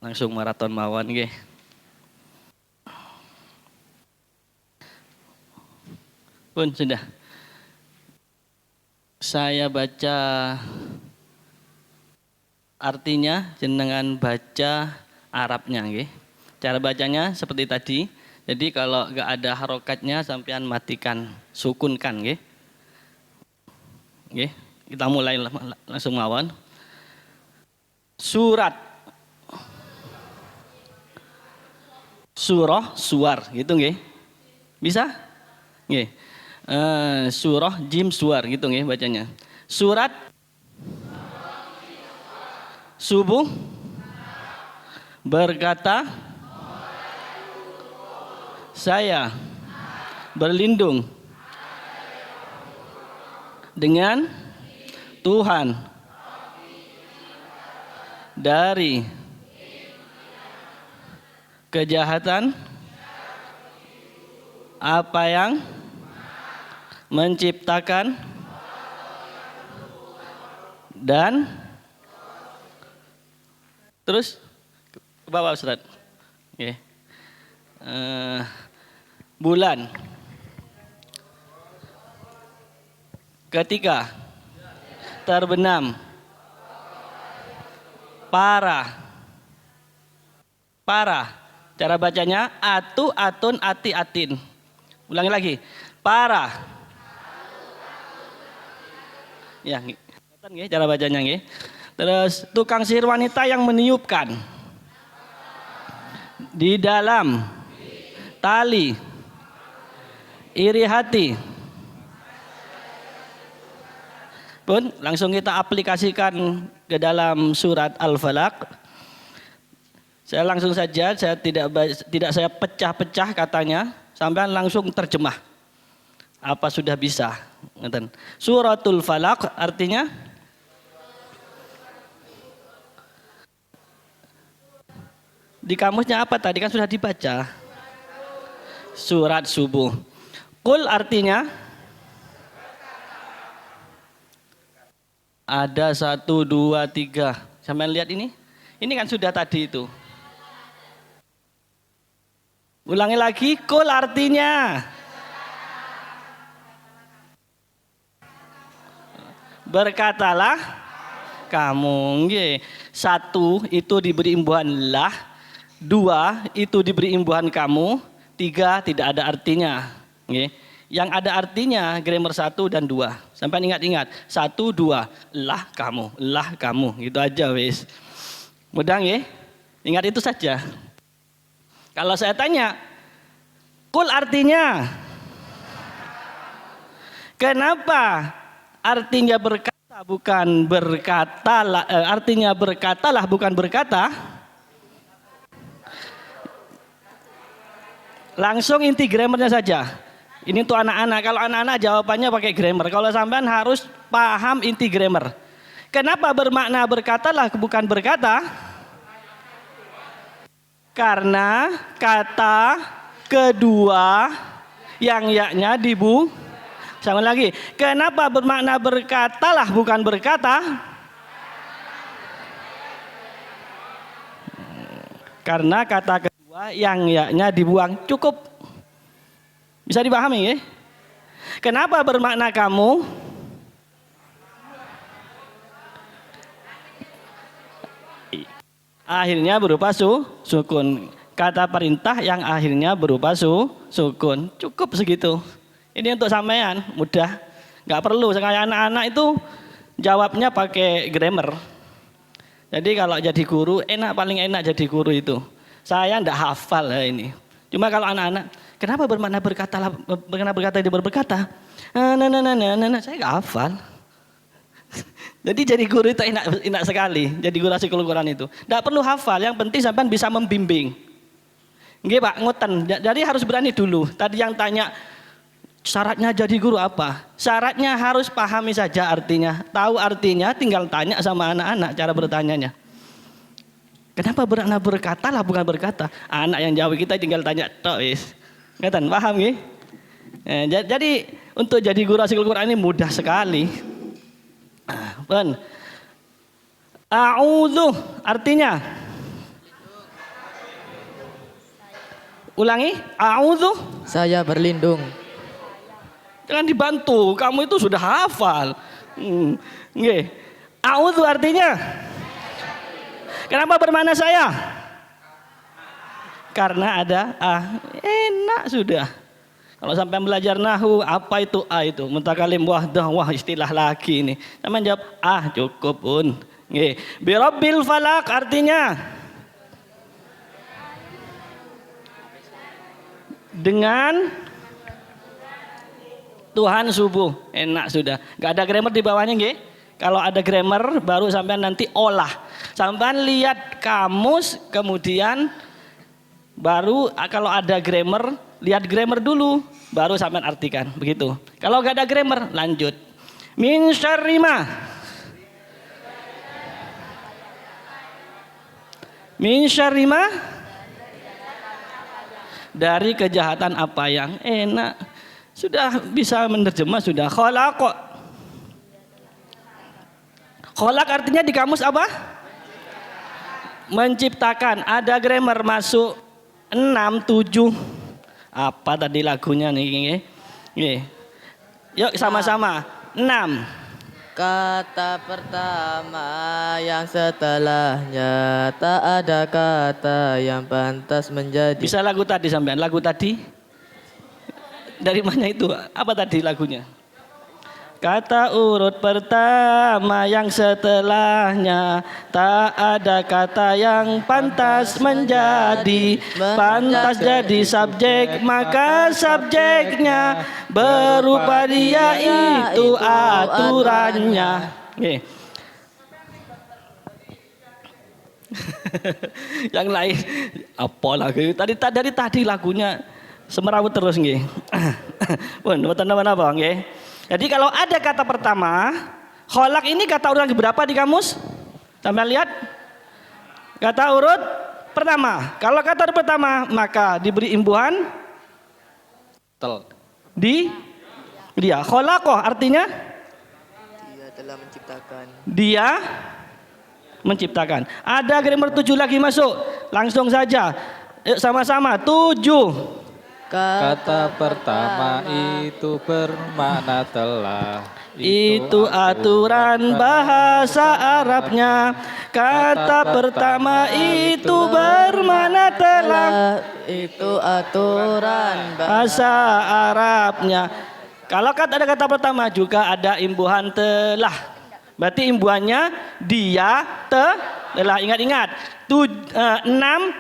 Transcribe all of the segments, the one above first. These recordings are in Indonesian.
Langsung maraton mawon nggih. Pun sudah. Saya baca artinya, jenengan baca Arabnya nggih. Cara bacanya seperti tadi. Jadi kalau enggak ada harokatnya sampean matikan, sukunkan nggih. Nggih, kita mulai langsung mawon. Surat, surah, suar, gitu nggih. Bisa? Nggih. Surah, jim, suar, gitu nggih bacanya. Surat, subuh, berkata, saya berlindung dengan Tuhan dari kejahatan apa yang menciptakan dan terus ke bawah Ustaz. Okay. Bulan ketika terbenam parah cara bacanya atu atun ati atin. Ulangi lagi, parah ya nggih cara bacanya nggih. Terus tukang sihir wanita yang meniupkan di dalam tali iri hati. Pun langsung kita aplikasikan ke dalam surat Al-Falaq. Saya langsung saja, saya tidak saya pecah-pecah katanya, sampai langsung terjemah. Apa sudah bisa? Suratul Falaq artinya di kamusnya apa tadi kan sudah dibaca. Surat subuh. Qul artinya ada 1, 2, 3. Sampai lihat ini? Ini kan sudah tadi itu. Ulangi lagi, qul artinya berkatalah kamu. Nggih. 1 itu diberi imbuhan lah, 2 itu diberi imbuhan kamu, 3 tidak ada artinya. Nggih. Yang ada artinya grammar 1 dan 2. Sampai ingat-ingat. 1, 2, lah kamu, gitu aja wis. Mudah nggih? Ingat itu saja. Kalau saya tanya, kul artinya kenapa artinya berkata bukan berkata, artinya berkatalah bukan berkata? Langsung inti grammarnya saja. Ini untuk anak-anak. Kalau anak-anak jawabannya pakai grammar. Kalau sampean harus paham inti grammar. Kenapa bermakna berkatalah bukan berkata? Karena kata kedua yang yaknya dibu. Sama lagi. Kenapa bermakna berkatalah bukan berkata? Karena kata kedua yang yaknya dibuang. Cukup. Bisa dipahami ya? Kenapa bermakna kamu? Akhirnya berupa sukun. Kata perintah yang akhirnya berupa sukun. Cukup segitu. Ini untuk sampean, mudah. Nggak perlu, kayak anak-anak itu jawabnya pakai grammar. Jadi kalau jadi guru, paling enak jadi guru itu. Saya nggak hafal ya ini. Cuma kalau anak-anak, kenapa bermakna berkata dia berkata? Saya nggak hafal. Jadi guru itu enak sekali. Jadi guru asik Quran itu. Tidak perlu hafal, yang penting sampean bisa membimbing. Nggih Pak, ngoten. Jadi harus berani dulu. Tadi yang tanya syaratnya jadi guru apa? Syaratnya harus pahami saja artinya. Tahu artinya, tinggal tanya sama anak-anak cara bertanyanya. Kenapa bermakna berkatalah bukan berkata? Anak yang jawab kita tinggal tanya tok wis. Ngeten, paham nggih? Jadi untuk jadi guru asik Quran ini mudah sekali. A'udzu artinya Ulangi. A'udzu. Saya berlindung. Jangan dibantu, kamu itu sudah hafal. Nggih. A'udzu artinya? Kenapa bermana saya? Karena ada enak sudah. Kalau sampai belajar nahu, apa itu itu? Mutakalim wahdah, wah istilah lagi ini. Sama jawab cukup pun. Nggih. Birabbil falak artinya dengan Tuhan subuh. Enak sudah. Gak ada grammar di bawahnya nggih. Kalau ada grammar baru sampean nanti olah. Sampean lihat kamus kemudian baru kalau ada grammar lihat grammar dulu baru sampean artikan begitu. Kalau gak ada grammar lanjut. Min syarri ma. Min syarri ma. Dari kejahatan apa yang enak. Sudah bisa menerjemah sudah. Khalaq. Khalaq artinya di kamus apa? Menciptakan. Ada grammar masuk 6, 7. Apa tadi lagunya nih? Yuk sama-sama. 6. Kata pertama yang setelahnya tak ada kata yang pantas menjadi. Bisa lagu tadi sampean? Lagu tadi? Dari mana itu? Apa tadi lagunya? Kata urut pertama yang setelahnya tak ada kata yang pantas menjadi. Pantas jadi subjek maka subjeknya berupa dia itu aturannya. Yang lain apa lagi? Dari tadi lagunya semerawut terus nggih. Pun mboten napa-napa nggih. Jadi kalau ada kata pertama, kholak ini kata urut berapa di kamus? Sampai lihat kata urut pertama. Kalau kata urut pertama maka diberi imbuhan di dia. Kholakoh artinya Dia telah menciptakan. Dia menciptakan. Ada grammar 7 lagi masuk. Langsung saja. Yuk sama-sama 7. Kata pertama itu bermakna telah. Itu aturan bahasa Arabnya. Kata pertama itu bermakna telah. Itu aturan Bahasa Arabnya. Kalau ada kata pertama juga ada imbuhan telah. Berarti imbuhannya dia telah. Ingat-ingat. 6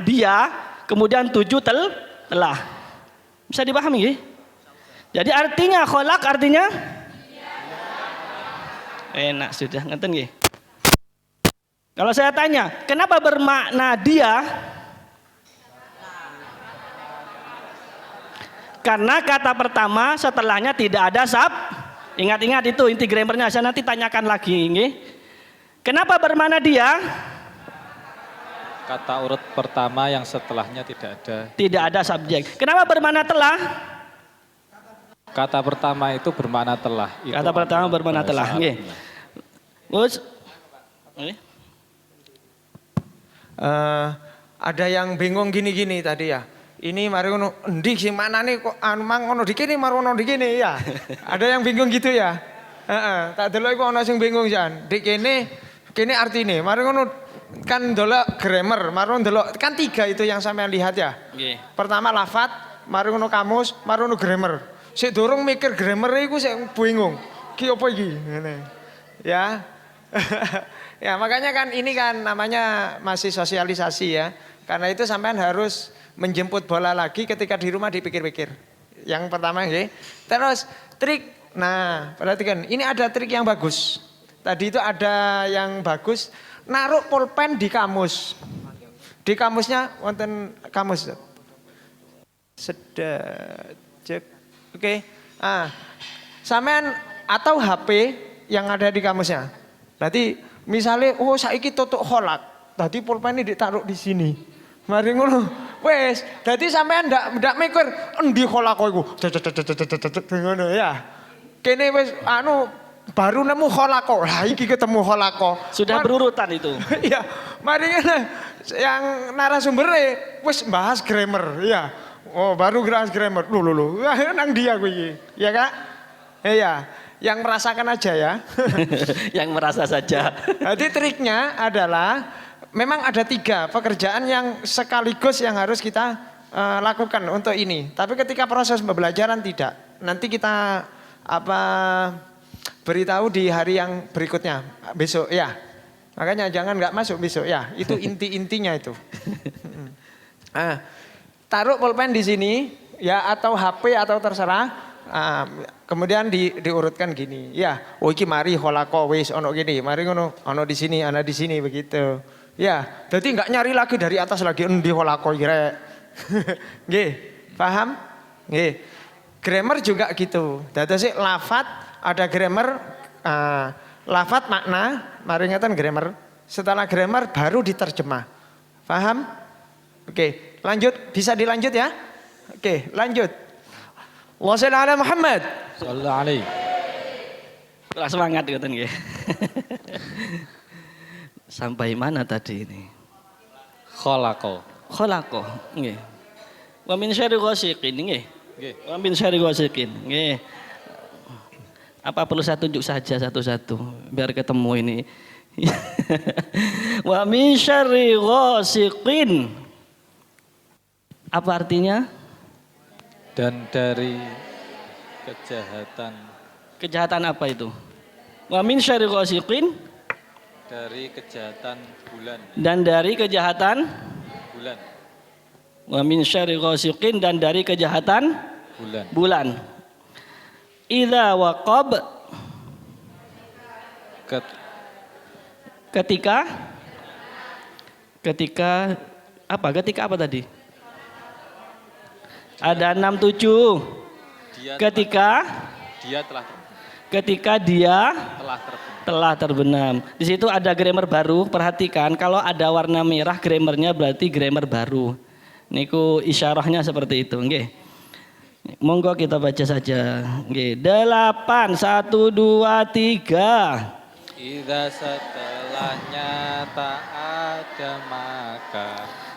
dia, kemudian 7 telah. Bisa dipahami ya? Jadi artinya kholak artinya enak sudah ngeten nggih. Kalau saya tanya, kenapa bermakna dia? Karena kata pertama setelahnya tidak ada Ingat-ingat itu inti grammarnya. Saya nanti tanyakan lagi nggih. Kenapa bermakna dia? Kata urut pertama yang setelahnya tidak ada. Tidak ada subjek. Kenapa bermakna telah? Kata pertama itu bermakna telah. Kata pertama bermakna telah. Nggih. Terus ada yang bingung gini-gini tadi ya. Ini mari ngono endi sing manane kok mang ngono dikene mari ngono dikene ya. Ada yang bingung gitu ya. Tak delok iku ana sing bingung jan. Dik kene artine mari ngono kan ndelok grammar, mari ndelok kan 3 itu yang sampean lihat ya. Nggih. Pertama lafat, mari ngono kamus, mari ngono grammar. Sik durung mikir grammar iku sik bingung. Ki apa iki? Ngene. Ya. Ya makanya kan ini kan namanya masih sosialisasi ya. Karena itu sampean harus menjemput bola lagi ketika di rumah dipikir-pikir. Yang pertama nggih. Terus trik. Nah, perhatikan, ini ada trik yang bagus. Tadi itu ada yang bagus, naruh pulpen di kamus. Di kamusnya wonten kamus. Sedajek. Oke. Sampean atau HP yang ada di kamusnya. Berarti misalnya saiki tutuk kholak. Tadi pulpen ini ditaruh di sini. Mari ngono. Wes, dadi sampean ndak mikir endi kholako iku. Ngono ya. Kene wis baru nemu kholako. Lah iki ketemu kholako. Sudah berurutan itu. Iya. Mari ngene yang narasumbernya wis bahas grammar ya. Oh, baru grammar. Loh. Nang dia gue iki. Ya, Kak? Iya. Yang merasakan aja ya. Yang merasa saja. Jadi triknya adalah memang ada 3 pekerjaan yang sekaligus yang harus kita lakukan untuk ini. Tapi ketika proses pembelajaran tidak. Nanti kita beritahu di hari yang berikutnya besok ya. Makanya jangan nggak masuk besok ya. Itu inti-intinya itu. Taruh pulpen di sini ya atau HP atau terserah. Kemudian diurutkan gini. Ya, oh iki mari holako wis ono gini, mari ngono ono di sini, ana di sini begitu. Ya, jadi nggak nyari lagi dari atas lagi endi holako iki rek. Nggih, paham? Nggih. Grammar juga gitu. Dadi sik lafat ada grammar lafat makna, mari ngeten grammar. Setelah grammar baru diterjemah. Paham? Oke, lanjut. Bisa dilanjut ya? Oke, lanjut. Allahumma shalli ala Muhammad. Sallallahu alaihi. Wah, semangat gitu nggih. Sampai mana tadi ini? Kholako. Khalaqo nggih. Wa min syarri ghasiqin nggih. Nggih. Wa min syarri ghasiqin nggih. Apa perlu saya tunjuk saja satu-satu biar ketemu ini. Wa min syarri ghasiqin. Apa artinya? Dan dari kejahatan. Kejahatan apa itu? Wa min syarri ghasiqin. Dari kejahatan bulan. Dan dari kejahatan Bulan. wa min syarri ghasiqin dan dari kejahatan Bulan. bulan. Idza waqab ketika apa? Ketika apa tadi? Ada 67. Ketika dia telah terbenam. Di situ ada grammar baru. Perhatikan kalau ada warna merah grammarnya berarti grammar baru. Niku isyarahnya seperti itu, nggih. Monggo kita baca saja. Nggih. 8 1 2 3. Idza setelahnya tak ada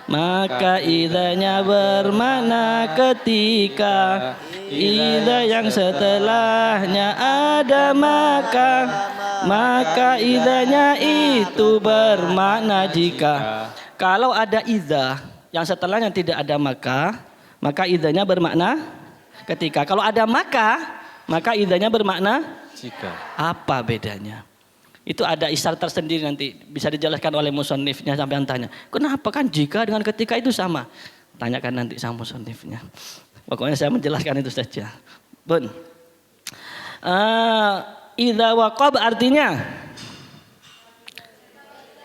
Maka idanya bermakna ketika. Idza yang setelahnya ada maka idanya itu bermakna jika. Kalau ada idza yang setelahnya tidak ada maka idanya bermakna ketika. Kalau ada maka idanya bermakna jika. apa bedanya? Itu ada isyarat tersendiri nanti bisa dijelaskan oleh musannifnya sampai tanya. Kenapa kan jika dengan ketika itu sama? Tanyakan nanti sama musannifnya. Pokoknya saya menjelaskan itu saja. Bun. Idza waqab artinya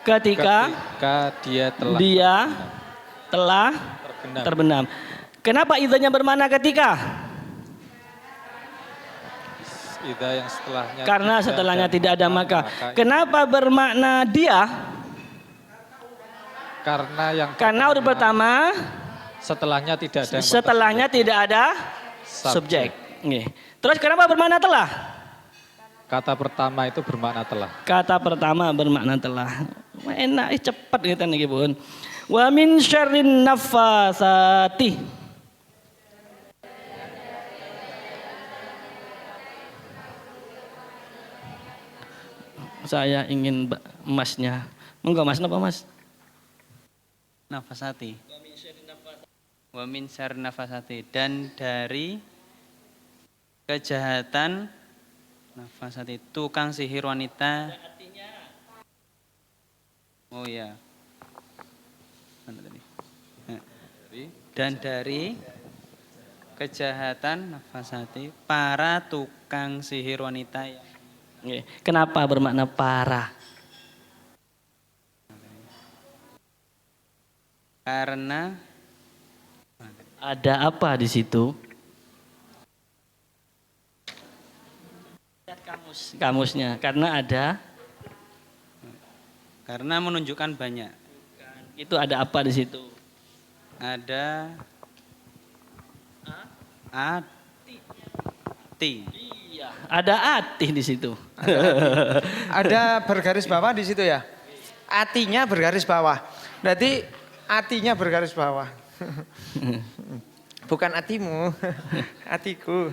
ketika dia telah terbenam. Kenapa idzanya bermakna ketika? Idza yang setelahnya Karena setelahnya tidak ada maka. Kenapa bermakna dia? Karena huruf pertama setelahnya tidak ada tidak ada subjek. Nggih. Terus kenapa bermakna telah? Kata pertama itu bermakna telah. Kata pertama bermakna telah. Enak cepat gitu nih Bun. Wa min syarrin nafasati. Saya ingin emasnya. Monggo Mas, napa Mas? Nafasati. Wa min syarri nafasati. Dan dari kejahatan nafasati, tukang sihir wanita. Oh ya. Mana tadi? Dan dari kejahatan nafasati, para tukang sihir wanita yang kenapa bermakna para? Karena ada apa di situ? Lihat kamusnya. Karena menunjukkan banyak. Itu ada apa di situ? Ada ati. Iya, ada ati di situ. Ada bergaris bawah di situ ya. Atinya bergaris bawah. Berarti atinya bergaris bawah. bukan atimu, atiku.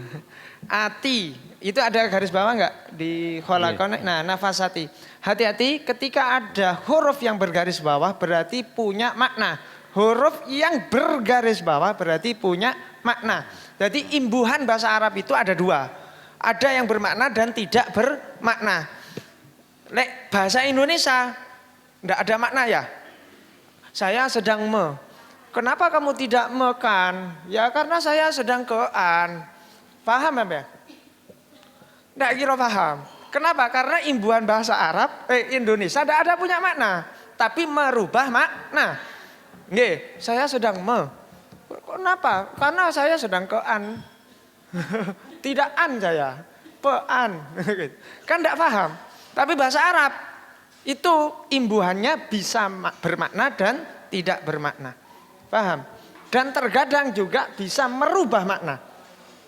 Ati, itu ada garis bawah enggak di kholaqona? Nah, nafasati. Hati-hati ketika ada huruf yang bergaris bawah berarti punya makna. Huruf yang bergaris bawah berarti punya makna. Jadi imbuhan bahasa Arab itu ada dua. Ada yang bermakna dan tidak bermakna. Lek bahasa Indonesia enggak ada makna ya. Saya sedang Kenapa kamu tidak mekan? Ya karena saya sedang kean. Paham ya? Enggak kira paham. Kenapa? Karena imbuhan bahasa Arab Indonesia tidak ada punya makna, tapi merubah makna. Nggih, saya sedang Kenapa? Karena saya sedang kean. Tidak an saya, pean. Kan tidak paham. Tapi bahasa Arab itu imbuhannya bisa bermakna dan tidak bermakna. Paham? Dan terkadang juga bisa merubah makna.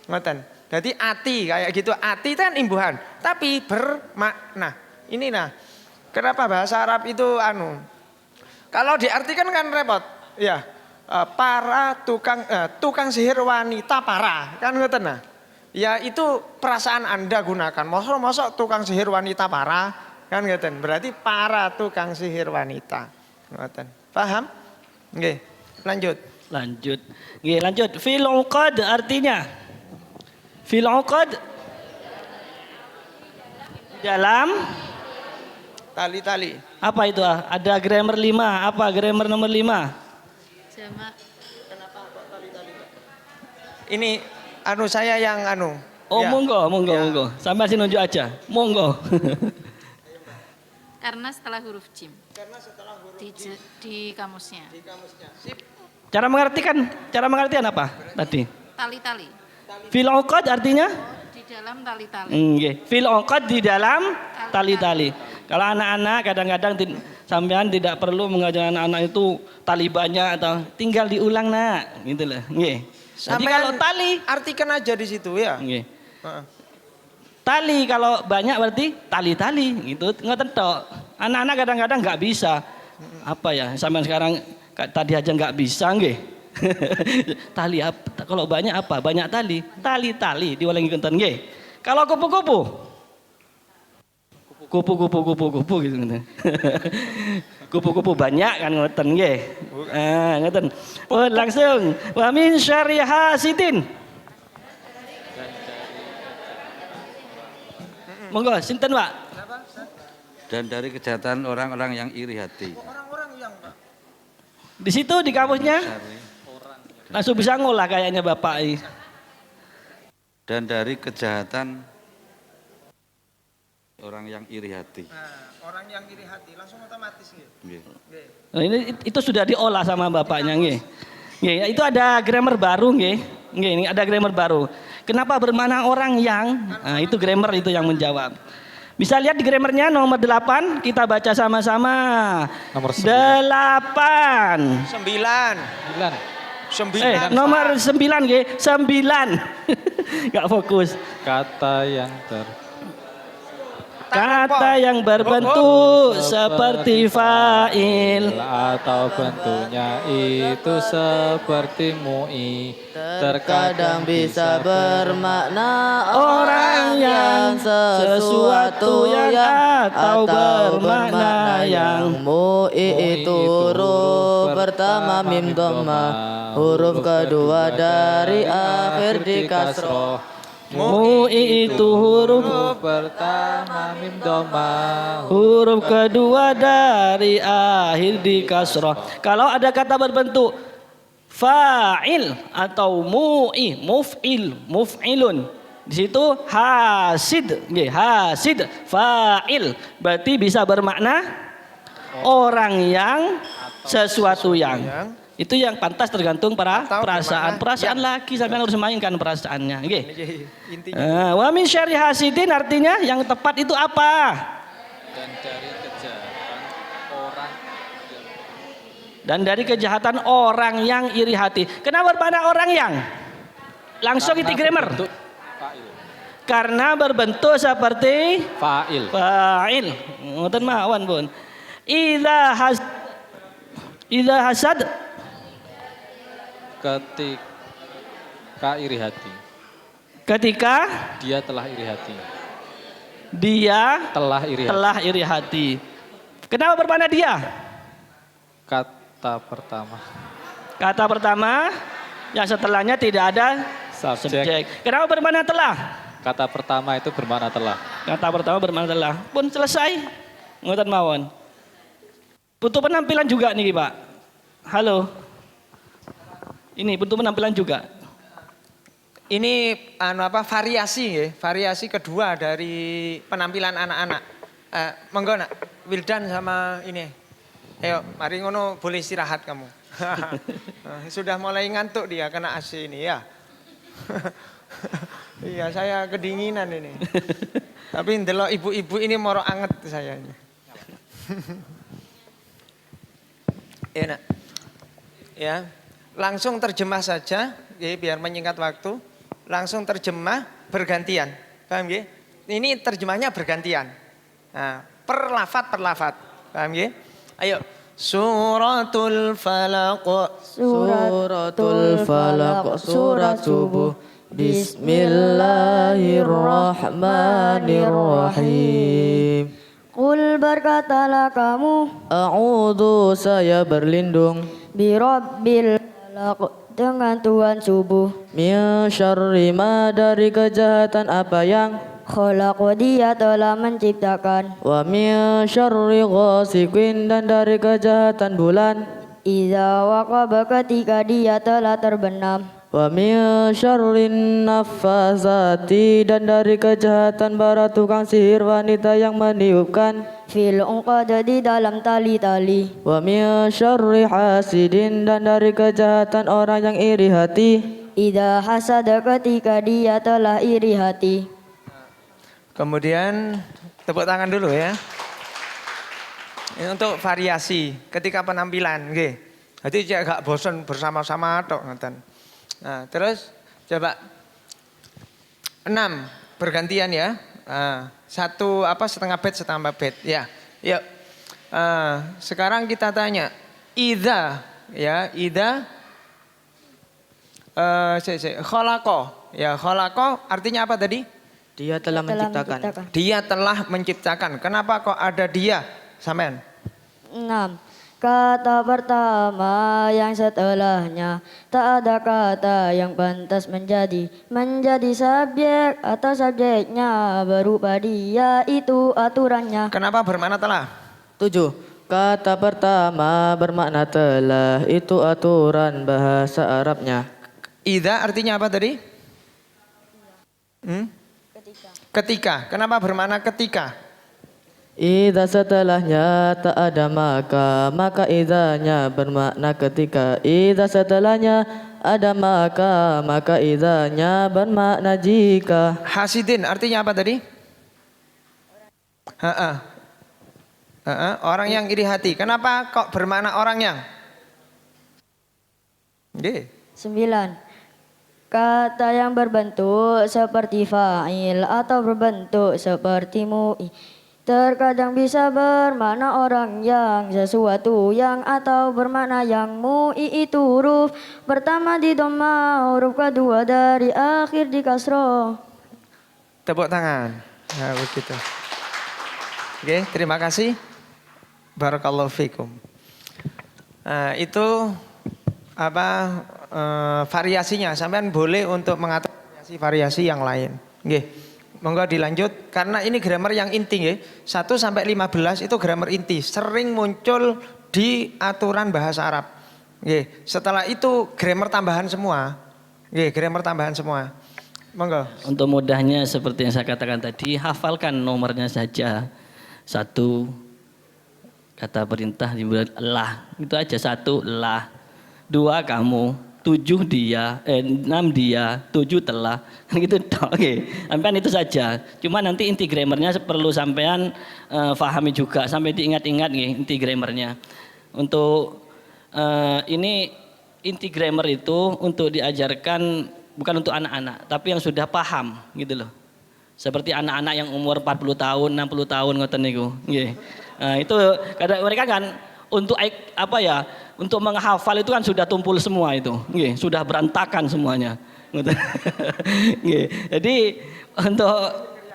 Ngoten. Jadi ati kayak gitu. Ati itu kan imbuhan, tapi bermakna. Ini nah. Kenapa bahasa Arab itu kalau diartikan kan repot. Ya. Para tukang sihir wanita para. Kan ngoten nah. Ya itu perasaan Anda gunakan. Mosok tukang sihir wanita para, kan ngeten. Berarti para tukang sihir wanita. Ngeten. Paham? Nggih. Lanjut. Nggih, lanjut. Fil uqad artinya. Fil uqad dalam Tali-tali. apa itu? Ada grammar 5. Apa grammar nomor 5? Jamak. Ini saya yang Oh, ya. monggo. Sampai sini nunjuk aja. Monggo. Karena setelah huruf jim. Di kamusnya. Sip. Cara mengartian apa tadi? Tali-tali. Fil uqad artinya? Di dalam tali-tali. Nggih. Fil uqad di dalam tali-tali. Kalau anak-anak kadang-kadang sampean tidak perlu mengajar anak-anak itu tali banyak atau tinggal diulang nak, gitu loh. Nggih. Jadi kalau tali artikan aja di situ ya. nggih. Tali kalau banyak berarti tali-tali gitu. Ngoten tok. Anak-anak kadang-kadang nggak bisa. Apa ya? Sampean sekarang tadi aja nggak bisa nggih. Tali apa? Kalau banyak apa? Banyak tali. Tali-tali diulangi kenten nggih. Kalau kupu-kupu kupu gitu. Kupu-kupu banyak kan ngoten nggih. Ngoten. Oh, langsung wa min syarri hasidin. Monggo sinten, Pak? Dan dari kejahatan orang-orang yang iri hati. Di situ di kamusnya langsung bisa ngolah kayaknya Bapak ini. Dan dari kejahatan orang yang iri hati. Orang yang iri hati langsung otomatis gitu. Nah, ini itu sudah diolah sama bapaknya nggih. Nggih, itu ada grammar baru nggih. Nggih, ini ada grammar baru. Kenapa bermana orang yang? Nah, itu grammar itu yang menjawab. Bisa lihat di grammarnya nomor 8, kita baca sama-sama. Nomor 8. 9. Nomor 9 nggih, 9. Enggak fokus. Kata yang berbentuk seperti fa'il atau bentuknya itu seperti mu'i. Terkadang bisa bermakna orang yang sesuatu yang atau bermakna yang. Mu'i itu huruf pertama mim dhamma, huruf kedua dari akhir di kasroh. Mu'i itu huruf pertama mim dhamma, huruf kedua dari akhir di kasrah. Kalau ada kata berbentuk fa'il atau mu'i, muf'ilun. Di situ hasid, nggih, hasid, fa'il. Berarti bisa bermakna orang yang, sesuatu yang. Itu yang pantas tergantung perasaan lagi sampean harus mainkan perasaannya, nggih. Intinya. Wa min syarri hasidin artinya yang tepat itu apa? Dan dari kejahatan orang yang iri hati. Kenapa bermakna orang yang? Langsung itu grammar. Karena berbentuk seperti fa'il. Ngoten mawon, Bun. Idza hasad Ka iri hati. Ketika Dia telah iri hati. dia Telah iri hati. telah iri hati. Kenapa bermakna dia? Kata pertama. Kata pertama, yang setelahnya tidak ada Subjek. subjek. Kenapa bermakna telah? Kata pertama itu bermakna telah. Kata pertama bermakna telah. Pun selesai. Ngoten mawon. Butuh penampilan juga nih Pak. Halo. Ini butuh penampilan juga. Ini variasi ya, variasi kedua dari penampilan anak-anak. Monggo nak, Wildan sama ini. Ayo, mari ngono boleh istirahat kamu. Sudah mulai ngantuk dia kena AC ini ya. Iya, saya kedinginan ini. Tapi ndelok ibu-ibu ini moro anget saya ini. Ya, nak. Ya, langsung terjemah saja, ya, biar menyingkat waktu. Langsung terjemah bergantian, paham ya? Ini terjemahnya bergantian. Nah, per lafat, paham ya? Ayo, Suratul Falaq. Suratul Falaq, surat subuh. Bismillahirrahmanirrahim. Qul berkatalah kamu, A'udzu saya berlindung birabbil falaq, dengan Tuhan subuh. min syarri ma dari kejahatan apa yang Khalaq, dia telah menciptakan. wa min syarri ghasiqin dan dari kejahatan bulan Idza waqaba, ketika dia telah terbenam. wa min syarrin naffasati dan dari kejahatan para tukang sihir wanita yang meniupkan Fil uqad, di dalam tali-tali. wa min syarri hasidin dan dari kejahatan orang yang iri hati Idza hasada, ketika dia telah iri hati. Kemudian tepuk tangan dulu ya. Ini untuk variasi ketika penampilan, nggih. Jadi jek gak bosan bersama-sama tok ngoten. Nah, terus coba 6 bergantian ya. Satu setengah bed ya. Yuk. Sekarang kita tanya idza ya, idza khalaqa. Ya, khalaqa artinya apa tadi? dia telah menciptakan Dia telah menciptakan. Kenapa kok ada dia? Sampean. 6. Kata pertama yang setelahnya tak ada kata yang pantas menjadi subjek atau subjeknya berupa dia, itu aturannya. Kenapa bermakna telah? 7. Kata pertama bermakna telah, itu aturan bahasa Arabnya. Idza artinya apa tadi? Ketika. Kenapa bermakna ketika? Idza setelahnya tak ada maka idzanya bermakna ketika. Idza setelahnya ada maka idzanya bermakna jika. Hasidin artinya apa tadi? Orang yang iri hati. Kenapa kok bermakna orang yang? Nggih. 9. Kata yang berbentuk seperti fa'il atau berbentuk seperti mu'i terkadang bisa bermakna orang yang, sesuatu yang, atau bermakna yang. Mu'i itu huruf pertama di dhamma, huruf kedua dari akhir di kasroh. Tepuk tangan. Nah, begitu. Oke, terima kasih. Barakallahu fikum. Nah, itu variasinya. Sampean boleh untuk mengatur variasi yang lain. Nggih. Monggo dilanjut karena ini grammar yang inti ya. 1 sampai 15 itu grammar inti, sering muncul di aturan bahasa Arab. Nggih. Setelah itu grammar tambahan semua. Nggih, grammar tambahan semua. Monggo. Untuk mudahnya seperti yang saya katakan tadi, hafalkan nomornya saja. 1 kata perintah dibuat lah, itu aja. 1 lah. 2 kamu. 7 dia, 6 dia, 7 telah, kan gitu toh. Oke, sampean itu saja. Cuma nanti inti grammarnya perlu sampean fahami juga, sampai diingat-ingat nih inti grammarnya. Untuk ini inti grammar itu untuk diajarkan bukan untuk anak-anak, tapi yang sudah paham gitu loh. Seperti anak-anak yang umur 40 tahun, 60 tahun ngoten niku. Nggih. Itu kadang mereka kan untuk untuk menghafal itu kan sudah tumpul semua itu, nggih, sudah berantakan semuanya. Nggih. Jadi untuk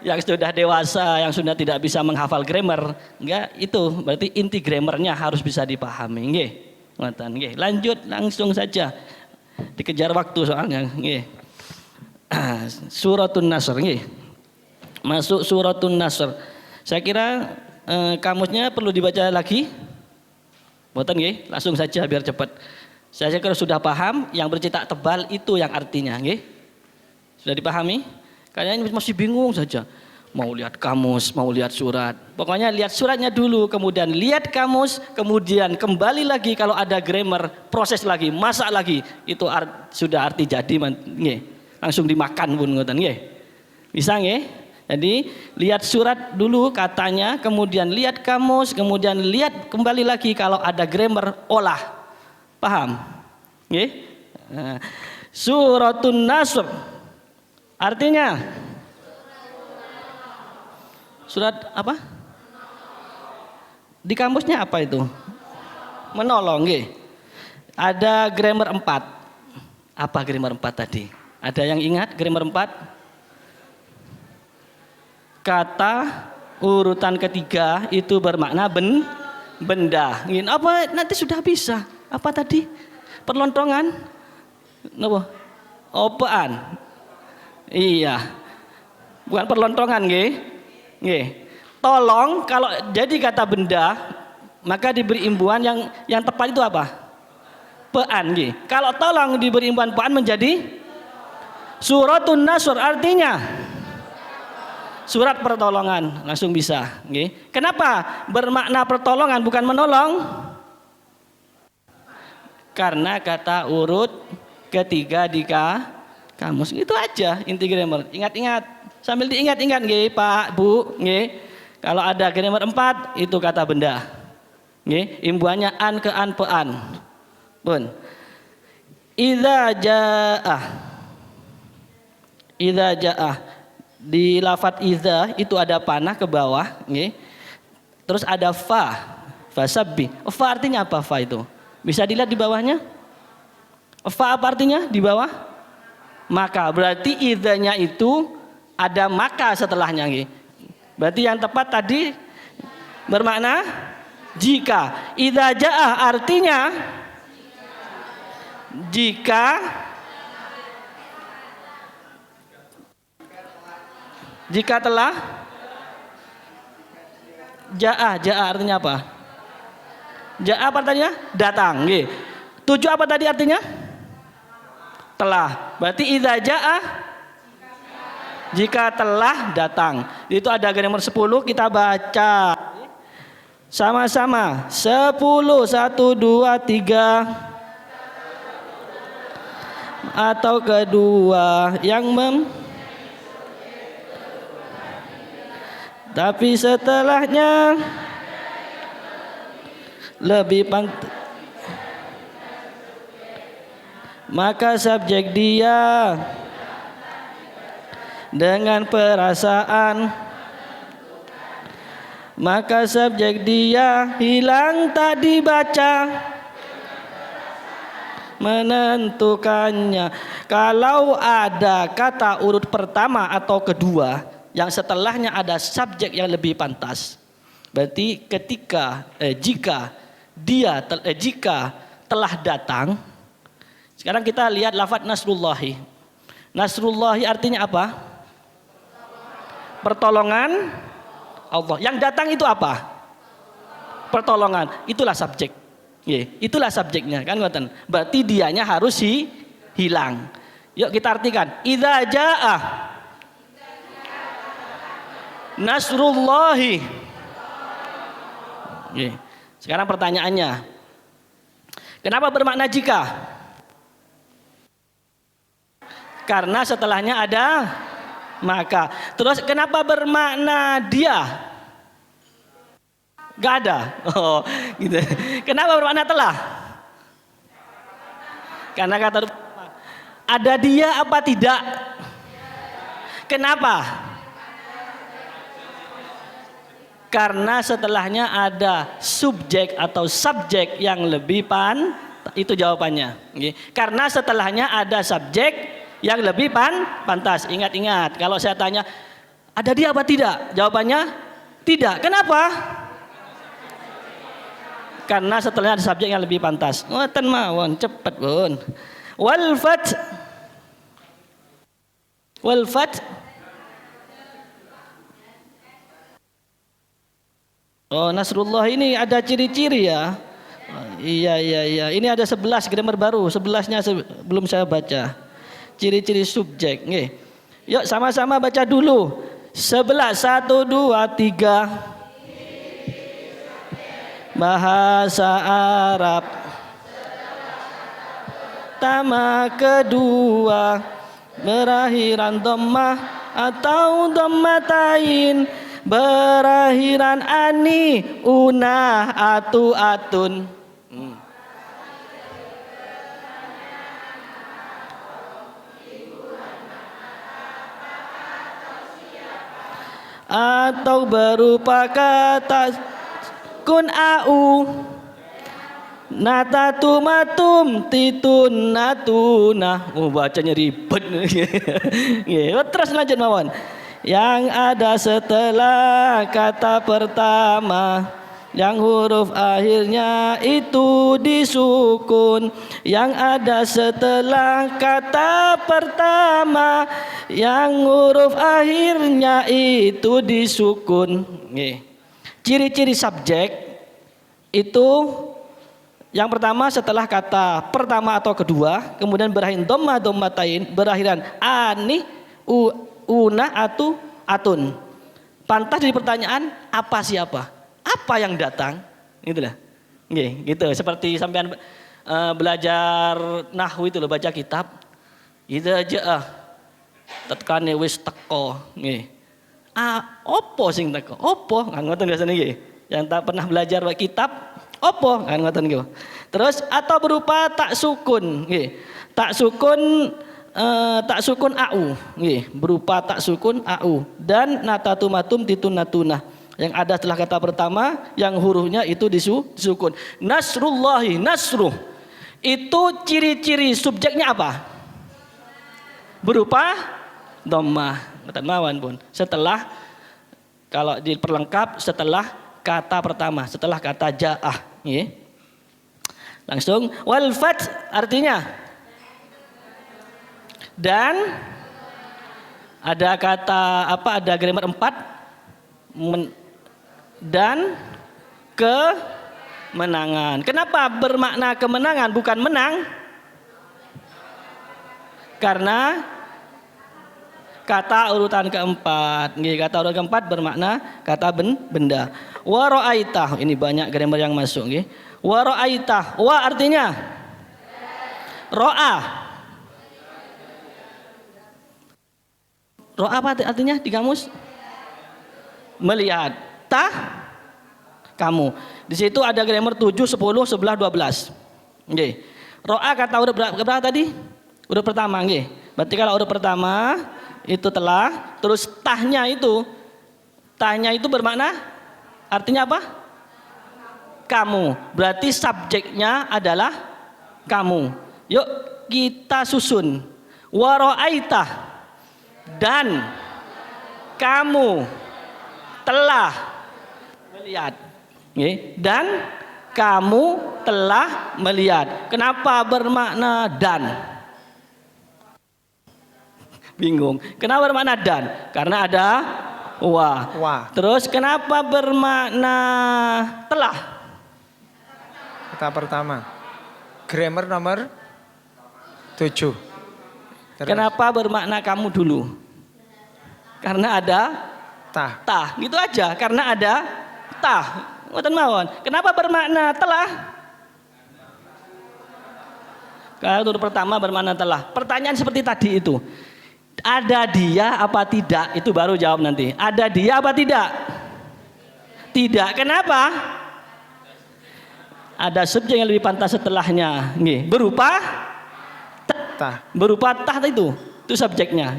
yang sudah dewasa, yang sudah tidak bisa menghafal grammar, enggak, itu berarti inti grammarnya harus bisa dipahami, nggih. Ngoten, nggih. Lanjut langsung saja. Dikejar waktu soalnya, nggih. Suratun Nasr, nggih. Masuk Suratun Nasr. Saya kira kamusnya perlu dibaca lagi. Boten nggih, langsung saja biar cepat. Saya kira sudah paham, yang bercetak tebal itu yang artinya, nggih. Sudah dipahami? Kalian masih bingung saja. Mau lihat kamus, mau lihat surat. Pokoknya lihat suratnya dulu, kemudian lihat kamus, kemudian kembali lagi kalau ada grammar, proses lagi, masak lagi. Itu sudah arti jadi, nggih. Langsung dimakan pun ngoten, nggih. Bisa nggih? Jadi lihat surat dulu katanya, kemudian lihat kamus, kemudian lihat kembali lagi kalau ada grammar, olah. Paham? Nggih? Suratun Nasr. Artinya surat apa? Di kamusnya apa itu? Menolong, nggih. Ada grammar 4. Apa grammar 4 tadi? Ada yang ingat grammar 4? Kata urutan ketiga itu bermakna benda. Apa nanti sudah bisa? Apa tadi? Perlontongan? Napa? Opaan. Iya. Bukan perlontongan, nggih. Nggih. Tolong kalau jadi kata benda, maka diberi imbuhan yang tepat itu apa? Pean, nggih. Kalau tolong diberi imbuhan pean menjadi Suratun Nasr, artinya surat pertolongan, langsung bisa, nggih. Kenapa bermakna pertolongan bukan menolong? Karena kata urut ketiga di kamus. Itu aja inti grammar. Ingat-ingat, sambil diingat-ingat nggih Pak, Bu, nggih. Kalau ada grammar 4 itu kata benda. Nggih, imbuhannya an ke an pe an. Pun. Idza jaa. Di lafadz idza itu ada panah ke bawah, nggih. Terus ada fa. Fasabbi. Fa artinya apa fa itu? Bisa dilihat di bawahnya? Fa apa artinya di bawah? Maka. Berarti idzanya itu ada maka setelahnya, nggih. Berarti yang tepat tadi bermakna jika. Idza jaa artinya jika telah. Jaa artinya apa? Jaa apa artinya? Datang, nggih. Tujuh apa tadi artinya? Telah. Berarti idza jaa jika telah datang. Itu ada grammar 10, kita baca sama-sama. 10, 1, 2, 3. Atau kedua yang tapi setelahnya lebih maka subjek dia dengan perasaan, maka subjek dia hilang tak dibaca menentukannya. Kalau ada kata urut pertama atau kedua yang setelahnya ada subjek yang lebih pantas, berarti jika telah datang. Sekarang kita lihat lafadz nasrullahi. Nasrullahi artinya apa? Pertolongan Allah. Yang datang itu apa? Pertolongan. Itulah subjek. Itulah subjeknya, kan ngoten. Berarti dianya harus hilang. Yuk kita artikan. Idza jaa nasrullahi. Sekarang pertanyaannya, kenapa bermakna jika? Karena setelahnya ada maka. Terus kenapa bermakna dia? Gak ada. Oh, gitu. Kenapa bermakna telah? Karena kata ada dia apa tidak? Kenapa? Karena setelahnya ada subjek atau subjek yang lebih itu jawabannya. Karena setelahnya ada subjek yang lebih pantas. Ingat-ingat, kalau saya tanya, ada dia apa tidak? Jawabannya tidak. Kenapa? Karena setelahnya ada subjek yang lebih pantas. Ngoten mawon, cepet pun. Wal fat. Oh, Nasrullah ini ada ciri-ciri ya. Oh, iya. Ini ada 11 grammar baru. 11-nya belum saya baca. Ciri-ciri subjek. Nggih. Yuk sama-sama baca dulu. 11, 1, 2, 3. Bahasa Arab. Pertama, kedua. Berakhiran dhammah atau dhammatain. Berakhiran ani, una, atu, atun. Atau berupa kata kun au, natatu matum, titun natuna. Oh, bacanya ribet. Terus lanjut mawon. Yang ada setelah kata pertama, yang huruf akhirnya itu disukun. Yang ada setelah kata pertama, yang huruf akhirnya itu disukun. Ciri-ciri subjek itu yang pertama setelah kata pertama atau kedua, kemudian berakhiran dhamma dhammatain, berakhiran ani, una, atu, atun. Pantas jadi pertanyaan, apa siapa? Apa yang datang? Itulah. Gitu. Seperti sampean belajar nahwu itu loh, baca kitab. Idza jaa tatkane wis teko. Opo sing teko? Opo? Kan ngoten biasane nggih. Yang tak pernah belajar kitab, opo? Kan ngoten nggih. Terus atau berupa tak sukun, nggih. Tak sukun au, berupa tak sukun au, dan natatu matum titun natuna. Yang ada setelah kata pertama, yang hurufnya itu disukun. Nasrullahi, nasruh. Itu ciri-ciri subjeknya apa? Berupa dhammah. Mawon pun. Setelah, kalau diperlengkap setelah kata pertama, setelah kata ja'ah. Langsung wal fath artinya dan ada kata apa, ada grammar 4 dan kemenangan. Kenapa bermakna kemenangan bukan menang? Karena kata urutan keempat. Kata urutan keempat bermakna kata benda. Wa ra'aitah, ini banyak grammar yang masuk. Wa ra'aitah, wa artinya ro'a. Ro'a apa artinya di kamus? Melihat. Kamu. Di situ ada grammar 7, 10, 11, 12. Ro'a kata huruf berapa tadi? Huruf pertama, Berarti kalau huruf pertama itu telah, terus tahnya itu bermakna artinya apa? Kamu. Berarti subjeknya adalah kamu. Yuk kita susun. Wa ra'aitah, dan kamu telah melihat. Dan kamu telah melihat. Kenapa bermakna dan? Bingung. Kenapa bermakna dan? Karena ada wa. Terus kenapa bermakna telah? Kata pertama. Grammar nomor 7. Terus. Kenapa bermakna kamu dulu? Karena ada tah. Gitu aja, karena ada tah. Ngoten mawon. Kenapa bermakna telah? Kalau huruf pertama bermakna telah. Pertanyaan seperti tadi itu. Ada dia apa tidak? Itu baru jawab nanti. Ada dia apa tidak? Tidak. Kenapa? Ada subjek yang lebih pantas setelahnya. Berupa tah. Berupa tah itu subjeknya.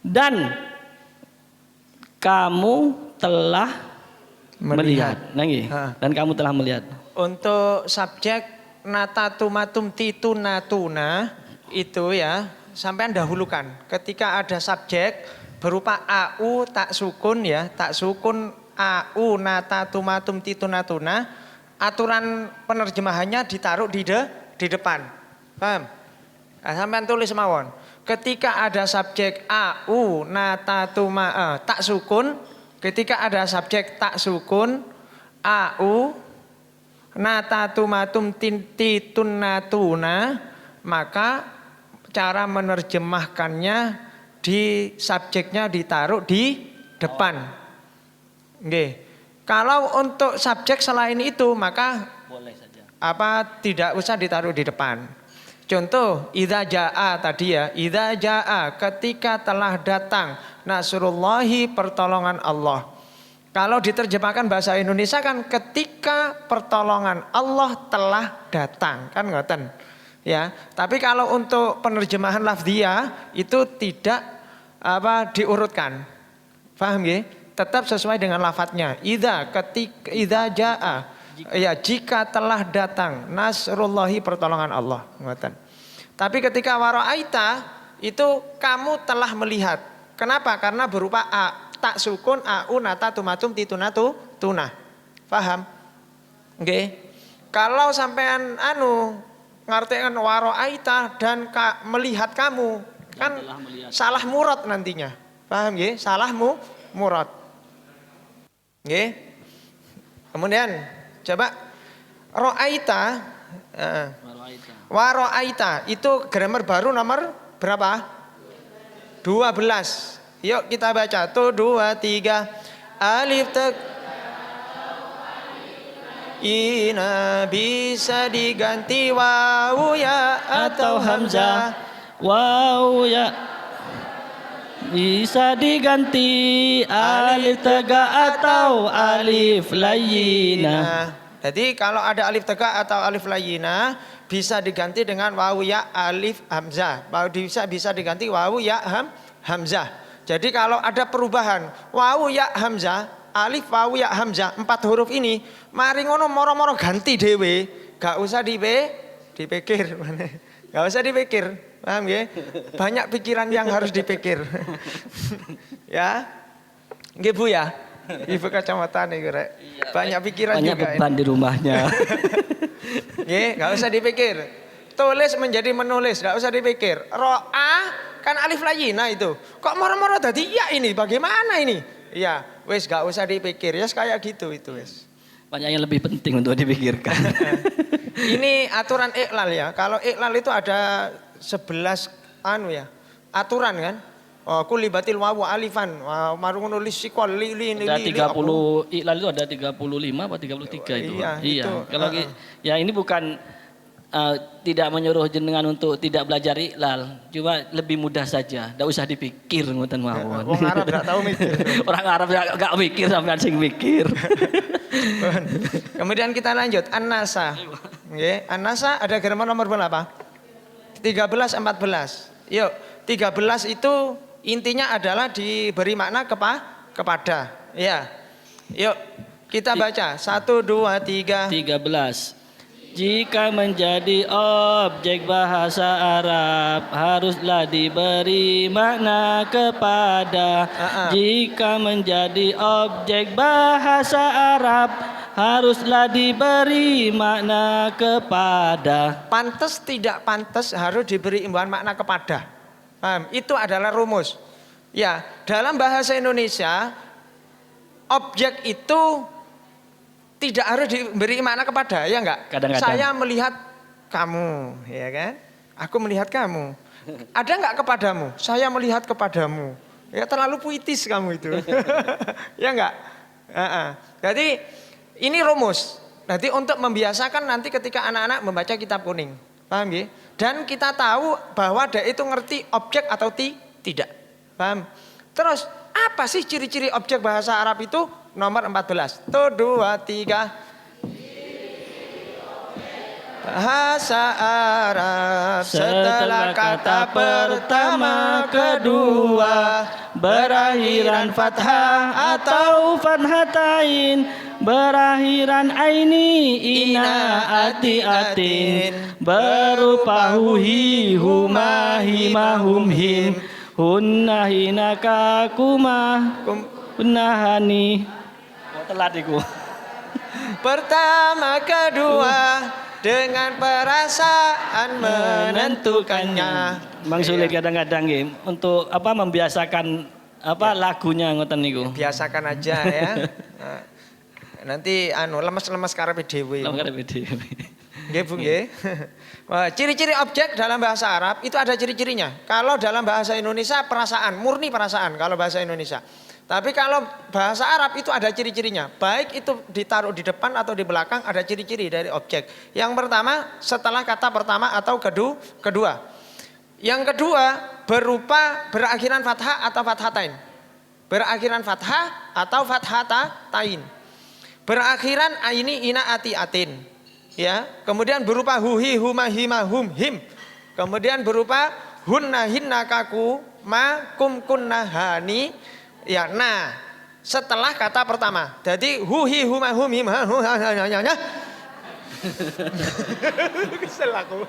Dan kamu telah Melihat. Nah, nggih. Ha. Dan kamu telah melihat. Untuk subjek natatumatum titunatuna itu ya, sampean dahulukan. Ketika ada subjek berupa au tak sukun ya, tak sukun au natatumatum titunatuna, aturan penerjemahannya ditaruh di depan. Paham? Nah, sampean tulis mawon. Ketika ada subjek au natatuma tak sukun, ketika ada subjek tak sukun au natatumatum titunatuna, maka cara menerjemahkannya di subjeknya ditaruh di depan. Nggih. Kalau untuk subjek selain itu maka Boleh saja. tidak usah ditaruh di depan. Contoh idza jaa tadi ya, idza jaa ketika telah datang nasrullahi pertolongan Allah. Kalau diterjemahkan bahasa Indonesia kan ketika pertolongan Allah telah datang, kan ngoten. Ya, tapi kalau untuk penerjemahan lafziyah itu tidak diurutkan. Paham ya? Tetap sesuai dengan lafadznya. Idza jaa. Ya, jika telah datang nasrullahi pertolongan Allah, ngoten. Tapi ketika wara'aita itu kamu telah melihat. Kenapa? Karena berupa tak sukun au natatumatum titunatuna. Paham? Nggih. Kalau sampean ngartikan wara'aita dan melihat kamu kan salah murad nantinya. Paham nggih? Salah murad. Nggih. Kemudian coba ra'aita wara'aita itu grammar baru nomor berapa? 12. Yuk kita baca. 1, 2, 3. Alif tek ina bisa diganti wawu ya atau hamzah. Wow ya. Bisa diganti alif tegak atau alif layyinah. Jadi kalau ada alif tegak atau alif layyinah bisa diganti dengan wawu ya alif hamzah. Bisa diganti wawu ya hamzah. Jadi kalau ada perubahan wawu ya hamzah, alif wawu ya hamzah, 4 huruf ini, mari ngono moro-moro ganti dhewe, gak usah dipikir. Gak usah dipikir. Paham ya? Banyak pikiran yang harus dipikir. Ya. Nggih Bu ya. Ibu kacamata nih rek. Banyak pikiran Banyak juga. beban di rumahnya. Nggih, gak usah dipikir. Tulis menjadi menulis, gak usah dipikir. Ro'a kan alif layyinah itu. Kok moro-moro tadi ya ini bagaimana ini? Iya, wis gak usah dipikir. Ya kayak gitu itu wis. Banyak yang lebih penting untuk dipikirkan. Ini aturan iklal ya. Kalau iklal itu ada 11 aturan kan. Oh, kulibatil wawu alifan. Marung nulis sikol li Ada 30 iklal itu ada 35 apa 33 itu. Iya, itu. Kalau ya ini bukan tidak menyuruh jenengan untuk tidak belajar iklal, cuma lebih mudah saja. Tidak usah dipikir ngoten mawon. Orang Arab enggak tahu mikir. Orang Arab enggak mikir sampean sing mikir. Kemudian kita lanjut an-nasa. Nggih, an-nasa ada grammar nomor berapa? 13 14. Yuk, 13 itu intinya adalah diberi makna kepada. Ya. Yuk, kita baca 1 2 3. 13. Jika menjadi objek bahasa Arab haruslah diberi makna kepada. Jika menjadi objek bahasa Arab haruslah diberi makna kepada. Pantes tidak pantes harus diberi imbuhan makna kepada. Paham? Itu adalah rumus. Ya, dalam bahasa Indonesia objek itu tidak harus diberi makna kepada, ya enggak? Kadang-kadang. Saya melihat kamu, ya kan? Aku melihat kamu. Ada enggak kepadamu? Saya melihat kepadamu. Ya terlalu puitis kamu itu. Ya enggak? Jadi ini rumus. Nanti untuk membiasakan nanti ketika anak-anak membaca kitab kuning. Paham ya? Dan kita tahu bahwa dia itu ngerti objek atau tidak. Paham? Terus apa sih ciri-ciri objek bahasa Arab itu? Nomor 14. 1 2 3. Bahasa Arab setelah kata pertama, kedua, berakhiran fathah atau fathatain, berakhiran aini ina ati atin, berupa huhi huma hima hum him, hunna hina kakuma hunnahani. Telat iku. Pertama kedua dengan perasaan menentukannya. Mang sulit kadang-kadang nggih untuk apa membiasakan apa lagunya ngoten niku. Biasakan aja ya. Nah, nanti lemes-lemes karepe dhewe. Nggih Bu nggih. Wah, ciri-ciri objek dalam bahasa Arab itu ada ciri-cirinya. Kalau dalam bahasa Indonesia perasaan, murni perasaan kalau bahasa Indonesia. Tapi kalau bahasa Arab itu ada ciri-cirinya. Baik itu ditaruh di depan atau di belakang ada ciri-ciri dari objek. Yang pertama setelah kata pertama atau kedua. Yang kedua berupa berakhiran fathah atau fathatain. Berakhiran fathah atau fathatain. Berakhiran aini ina ati atin. Ya, kemudian berupa huhi huma hima hum him. Kemudian berupa hunna hinna kaku ma kum kunna hani. Ya, nah setelah kata pertama. Jadi huhi huma hum him ha hu ha nya nya. Kesel aku.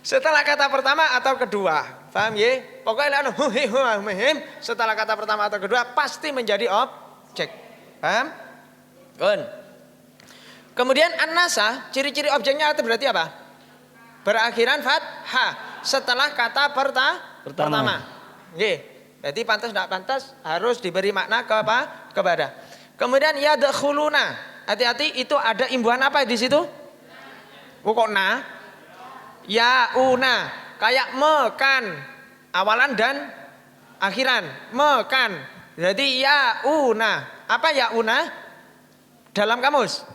Setelah kata pertama atau kedua. Paham ya? Pokoknya huhi huma hum him setelah kata pertama atau kedua pasti menjadi objek. Paham? Kun. Kemudian an-nasa, ciri-ciri objeknya itu berarti apa? Berakhiran fathah setelah kata pertama. Nggih. Jadi pantas tidak pantas harus diberi makna ke apa? Kepada. Kemudian yadkhuluna. Hati-hati itu ada imbuhan apa di situ? Kok na? Yauna. Kayak mekan. Awalan dan akhiran. Mekan. Jadi yauna. Apa yauna? Dalam kamus.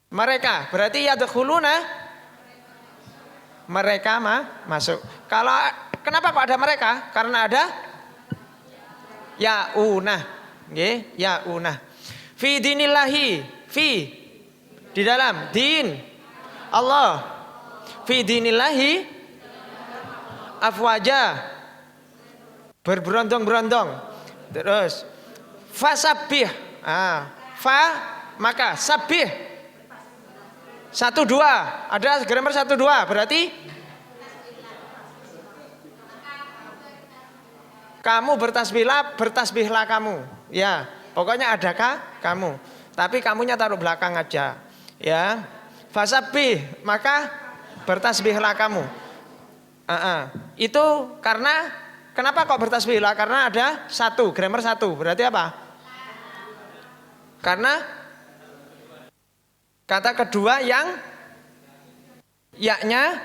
Mereka. Berarti yadkhuluna. Mereka masuk. Kalau kenapa kok ada mereka? Karena ada yauna. Nggih, yauna. Fi dinillahi, fi di dalam din Allah. Fi dinillahi afwaja. Berberondong-berondong. Terus fasabbih. Fa maka sabbih. 1 2. Ada grammar 1 2. Berarti kamu bertasbihlah kamu. Ya, pokoknya adakah kamu. Tapi kamunya taruh belakang aja. Ya. Fasabbih, maka bertasbihlah kamu. Itu karena kenapa kok bertasbihlah? Karena ada 1, grammar 1. Berarti apa? Karena kata kedua yang yaknya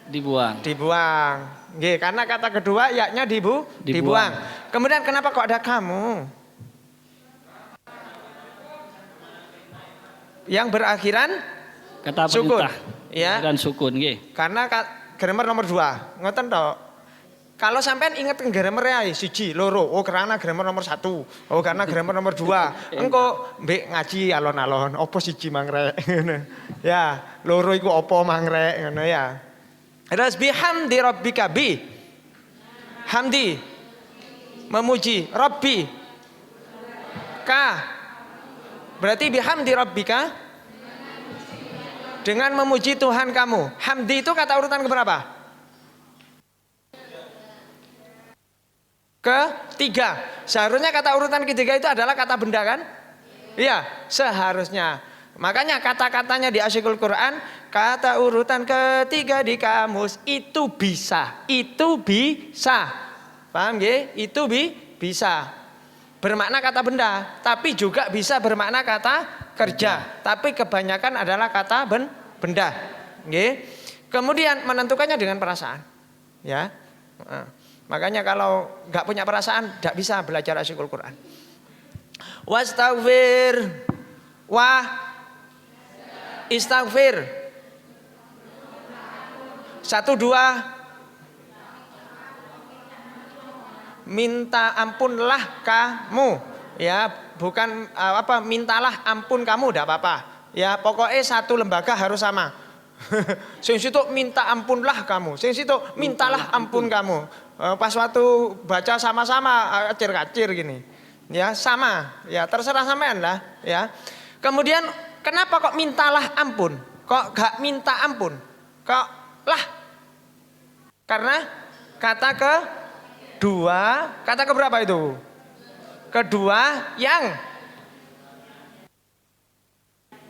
Dibuang. Nggih, karena kata kedua yaknya dibuang. Kemudian kenapa kok ada kamu? Yang berakhiran Kata sukun. perintah. Ya. Dan sukun nggih. Karena grammar nomor 2. Ngoten to. Kalau sampean inget grammar ae 1, 2, oh karena grammar nomor 1. Oh karena grammar nomor 2. Engko mbek ngaji alon-alon, opo 1 mangrek ngono. Ya, 2 iku opo mangrek ngono ya. Terus bihamdi rabbika bi. Hamdi memuji Rabbi. Ka. Berarti bihamdi rabbika dengan memuji Tuhan kamu. Hamdi itu kata urutan keberapa? Ketiga. Seharusnya kata urutan ketiga itu adalah kata benda kan? Iya, seharusnya. Makanya kata-katanya di Asy-Syikhul Quran, kata urutan ketiga di kamus itu bisa. Itu bisa. Paham nggih? Itu bisa. Bermakna kata benda, tapi juga bisa bermakna kata kerja. Tapi kebanyakan adalah kata benda. Nggih. Kemudian menentukannya dengan perasaan. Ya. Makanya kalau nggak punya perasaan tidak bisa belajar Asy-Syikhul Quran. Wastaghfir wa istaghfir. 1 2. Minta ampunlah kamu. Ya, bukan mintalah ampun kamu, tidak apa-apa. Ya, pokoknya 1 lembaga harus sama. Sing situ minta ampunlah kamu. Sing situ mintalah ampun kamu. Pas waktu baca sama-sama kacir-kacir gini. Ya, sama. Ya, terserah sampean lah, ya. Kemudian kenapa kok mintalah ampun? Kok gak minta ampun? Kok lah? Karena kata kedua, kata keberapa itu? Kedua yang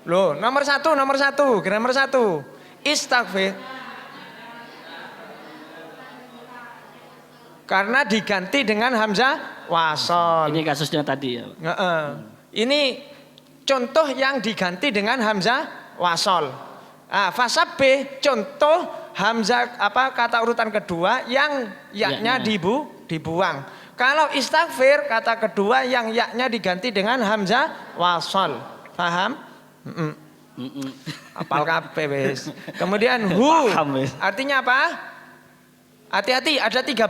loh, nomor satu, grammar satu. Istaghfir. Karena diganti dengan hamzah wasol. Ini kasusnya tadi ya. Ini contoh yang diganti dengan hamzah wasol. Fasa B contoh hamzah kata urutan kedua yang yaknya dibuang. Kalau istaghfir kata kedua yang yaknya diganti dengan hamzah wasol. Paham? Apal kabeh wis. Kemudian hu artinya apa? Hati-hati ada 13.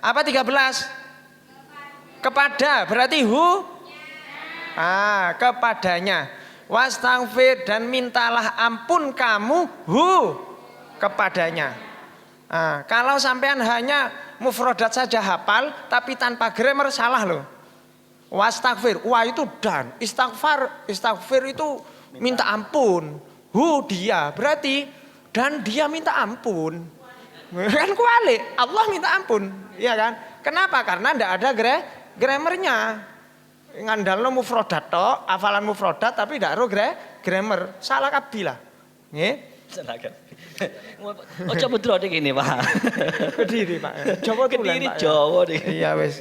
Apa 13? Kepada berarti hu kepadanya. Wastaghfir dan mintalah ampun kamu hu kepadanya. Kalau sampean hanya mufradat saja hafal tapi tanpa grammar salah loh. Wastaghfir, wah itu dan istighfar itu minta ampun. Hu dia berarti dan dia minta ampun. Kan kualik, Allah minta ampun, iya kan? Kenapa? Karena ndak ada grammarnya. Ngandalno mufradat tok, hafalan mufradat tapi ndak ro grammar. Salah kabeh lah. Nggih. Salah kabeh. Oh coba dulu ini Pak. Kediri Pak. Jawa Kediri Jawa deh. Iya wis.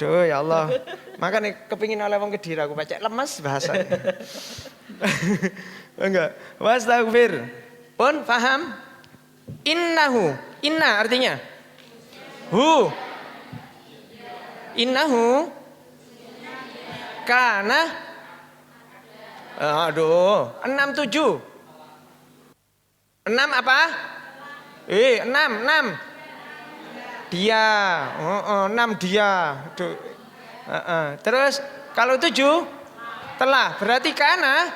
Duh ya Allah. Makanya kepingin oleh wong Kediri aku baca lemes bahasa. Enggak. Wastaghfir. Pun paham? Innahu, inna artinya hu. Innahu kana 67. 6 apa? 6 dia. 6 dia. Terus kalau 7 telah berarti kana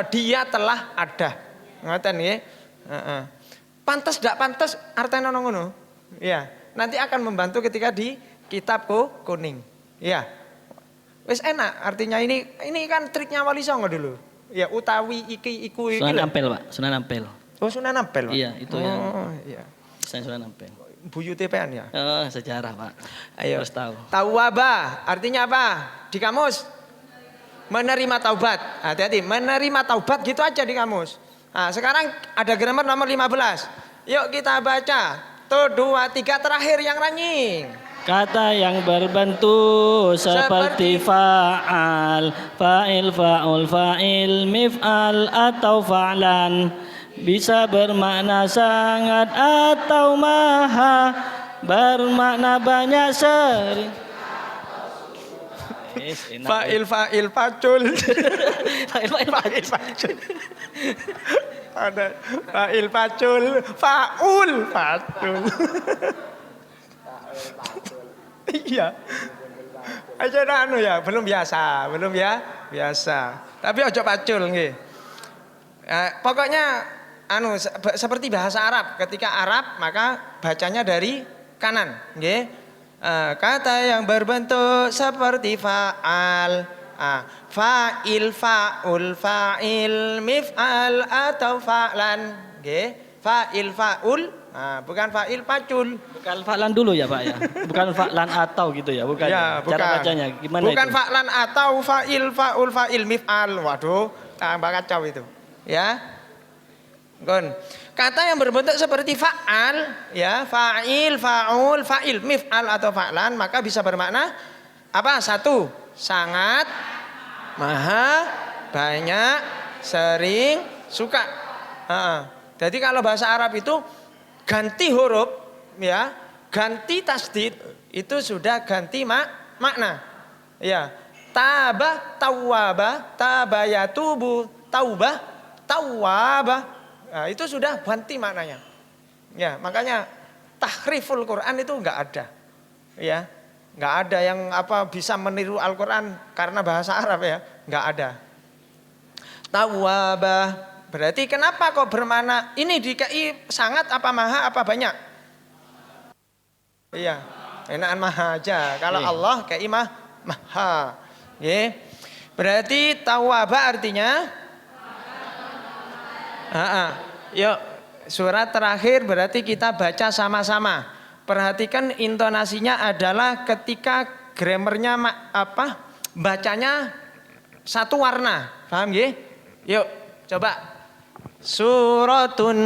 dia telah ada. Ngoten nggih. Pantes ndak pantes artine ngono. Iya, nanti akan membantu ketika di kitab kuning. Iya. Wis enak artinya ini kan triknya Wali Songo dulu. Ya utawi iku Sunan Ampel Pak, Sunan Ampel. Oh Sunan Ampel Pak. Iya, itu ya. Iya. Sunan Ampel. Buyute pean ya. Sejarah Pak. Ayo. Harus tahu. Tawwaba artinya apa? Di kamus menerima taubat. Hati-hati, menerima taubat gitu aja di kamus. Sekarang ada grammar nomor 15. Yuk kita baca. 1, 2, 3 terakhir yang ranying. Kata yang berbentuk seperti fa'al, fa'il, fa'ul, fa'il, mif'al atau fa'lan. Bisa bermakna sangat atau maha, bermakna banyak sering. Fa'il, fa'il, pacul. Fa'il, pacul. Ada fa'il, pacul, fa'ul, pacul. Iya. Aja ya, belum biasa. Tapi ojo pacul nggih. Pokoknya seperti bahasa Arab. Ketika Arab maka bacanya dari kanan, nggih. Kata yang berbentuk seperti fa'al, fa'il, fa'ul, fa'il, mif'al atau fa'lan, nggih. Fa'il, fa'ul, bukan fa'il pacul. Bukan fa'lan dulu ya Pak ya. Bukan fa'lan atau gitu ya, bukan. Ya, bukan. Cara bacanya gimana bukan itu? fa'lan atau fa'il, fa'ul, fa'il, mif'al. Waduh, tambah kacau itu. Ya. Gon. Kata yang berbentuk seperti fa'al, ya, fa'il, fa'ul, fa'il, mif'al atau fa'lan, maka bisa bermakna apa? 1, sangat, maha, banyak, sering, suka. Jadi kalau bahasa Arab itu ganti huruf, ya, ganti tasdid itu sudah ganti makna. Ya, tabah, tawwaba, tabayatubu, taubah, tawwaba. Nah, itu sudah ganti maknanya. Ya, makanya tahriful Quran itu enggak ada. Ya. Enggak ada yang bisa meniru Al-Qur'an karena bahasa Arab ya, enggak ada. Tawwaba. Berarti kenapa kok bermakna ini DKI sangat apa maha apa banyak? Iya, enakan maha aja. Kalau Allah KI maha. Nggih. Berarti tawwaba artinya yuk surat terakhir berarti kita baca sama-sama. Perhatikan intonasinya adalah ketika grammarnya bacanya satu warna. Paham nggih? Yuk coba. Suratun